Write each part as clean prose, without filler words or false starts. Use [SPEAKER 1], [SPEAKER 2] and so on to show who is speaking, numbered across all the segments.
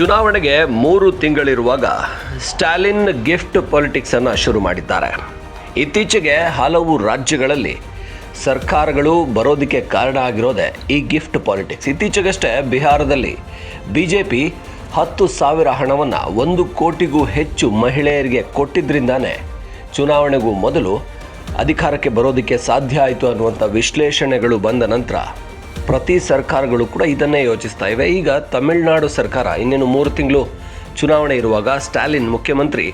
[SPEAKER 1] ಚುನಾವಣೆಗೆ 3 ತಿಂಗಳಿರುವಾಗ Stalin gift politics ಅನ್ನು ಶುರು ಮಾಡಿದ್ದಾರೆ. ಇತ್ತೀಚೆಗೆ ಹಲವು ರಾಜ್ಯಗಳಲ್ಲಿ ಸರ್ಕಾರಗಳು ಬರೋದಕ್ಕೆ ಕಾರಣ ಆಗಿರೋದೇ ಈ ಗಿಫ್ಟ್ ಪಾಲಿಟಿಕ್ಸ್. ಇತ್ತೀಚೆಗಷ್ಟೇ ಬಿಹಾರದಲ್ಲಿ ಬಿಜೆಪಿ 10,000 ಹಣವನ್ನು 1 ಕೋಟಿಗೂ ಹೆಚ್ಚು ಮಹಿಳೆಯರಿಗೆ ಕೊಟ್ಟಿದ್ದರಿಂದಾನೇ ಚುನಾವಣೆಗೂ ಮೊದಲು ಅಧಿಕಾರಕ್ಕೆ ಬರೋದಕ್ಕೆ ಸಾಧ್ಯ ಆಯಿತು ಅನ್ನುವಂಥ ವಿಶ್ಲೇಷಣೆಗಳು ಬಂದ ನಂತರ ಪ್ರತಿ ಸರ್ಕಾರಗಳು ಕೂಡ ಇದನ್ನೇ ಯೋಚಿಸ್ತಾ ಇವೆ. ಈಗ ತಮಿಳುನಾಡು ಸರ್ಕಾರ ಇನ್ನೇನು 3 ತಿಂಗಳು ಚುನಾವಣೆ ಇರುವಾಗ ಸ್ಟಾಲಿನ್ ಮುಖ್ಯಮಂತ್ರಿ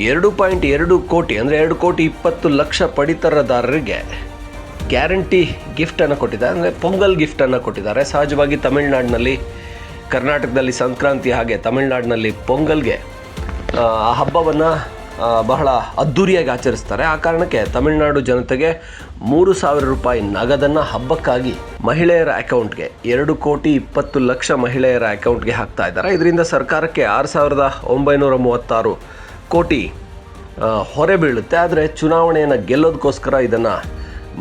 [SPEAKER 1] 2.2 ಕೋಟಿ ಅಂದರೆ 2,20,00,000 ಪಡಿತರದಾರರಿಗೆ ಗ್ಯಾರಂಟಿ ಗಿಫ್ಟನ್ನು ಕೊಟ್ಟಿದ್ದಾರೆ, ಅಂದರೆ ಪೊಂಗಲ್ ಗಿಫ್ಟನ್ನು ಕೊಟ್ಟಿದ್ದಾರೆ. ಸಹಜವಾಗಿ ತಮಿಳುನಾಡಿನಲ್ಲಿ, ಕರ್ನಾಟಕದಲ್ಲಿ ಸಂಕ್ರಾಂತಿ ಹಾಗೆ ತಮಿಳುನಾಡಿನಲ್ಲಿ ಪೊಂಗಲ್ಗೆ ಆ ಹಬ್ಬವನ್ನು ಬಹಳ ಅದ್ಧೂರಿಯಾಗಿ ಆಚರಿಸ್ತಾರೆ. ಆ ಕಾರಣಕ್ಕೆ ತಮಿಳುನಾಡು ಜನತೆಗೆ 3,000 ರೂಪಾಯಿ ನಗದನ್ನು ಹಬ್ಬಕ್ಕಾಗಿ ಮಹಿಳೆಯರ ಅಕೌಂಟ್ಗೆ 2,20,00,000 ಮಹಿಳೆಯರ ಅಕೌಂಟ್ಗೆ ಹಾಕ್ತಾ ಇದ್ದಾರೆ. ಇದರಿಂದ ಸರ್ಕಾರಕ್ಕೆ 6,936 ಕೋಟಿ ಹೊರೆ ಬೀಳುತ್ತೆ. ಆದರೆ ಚುನಾವಣೆಯನ್ನು ಗೆಲ್ಲೋದಕ್ಕೋಸ್ಕರ ಇದನ್ನು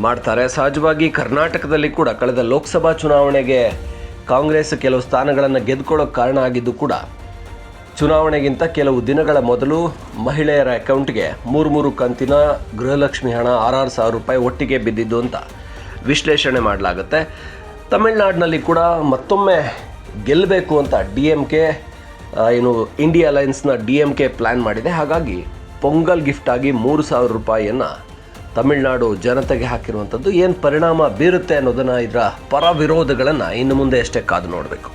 [SPEAKER 1] ಮಾಡ್ತಾರೆ. ಸಹಜವಾಗಿ ಕರ್ನಾಟಕದಲ್ಲಿ ಕೂಡ ಕಳೆದ ಲೋಕಸಭಾ ಚುನಾವಣೆಗೆ ಕಾಂಗ್ರೆಸ್ ಕೆಲವು ಸ್ಥಾನಗಳನ್ನು ಗೆದ್ಕೊಳ್ಳೋಕೆ ಕಾರಣ ಆಗಿದ್ದು ಕೂಡ ಚುನಾವಣೆಗಿಂತ ಕೆಲವು ದಿನಗಳ ಮೊದಲು ಮಹಿಳೆಯರ ಅಕೌಂಟ್ಗೆ 3 ಕಂತಿನ ಗೃಹಲಕ್ಷ್ಮಿ ಹಣ 6,000 ರೂಪಾಯಿ ಒಟ್ಟಿಗೆ ಬಿದ್ದಿದ್ದು ಅಂತ ವಿಶ್ಲೇಷಣೆ ಮಾಡಲಾಗುತ್ತೆ. ತಮಿಳುನಾಡಿನಲ್ಲಿ ಕೂಡ ಮತ್ತೊಮ್ಮೆ ಗೆಲ್ಲಬೇಕು ಅಂತ DMK ಇಂಡಿಯಾ ಅಲಯನ್ಸ್ನ DMK ಪ್ಲ್ಯಾನ್ ಮಾಡಿದೆ. ಹಾಗಾಗಿ ಪೊಂಗಲ್ ಗಿಫ್ಟಾಗಿ 3,000 ರೂಪಾಯಿಯನ್ನು ತಮಿಳುನಾಡು ಜನತೆಗೆ ಹಾಕಿರುವಂಥದ್ದು ಏನು ಪರಿಣಾಮ ಬೀರುತ್ತೆ ಅನ್ನೋದನ್ನು, ಇದರ ಪರ ವಿರೋಧಗಳನ್ನು ಇನ್ನು ಮುಂದೆ ಅಷ್ಟೇ ಕಾದು ನೋಡಬೇಕು.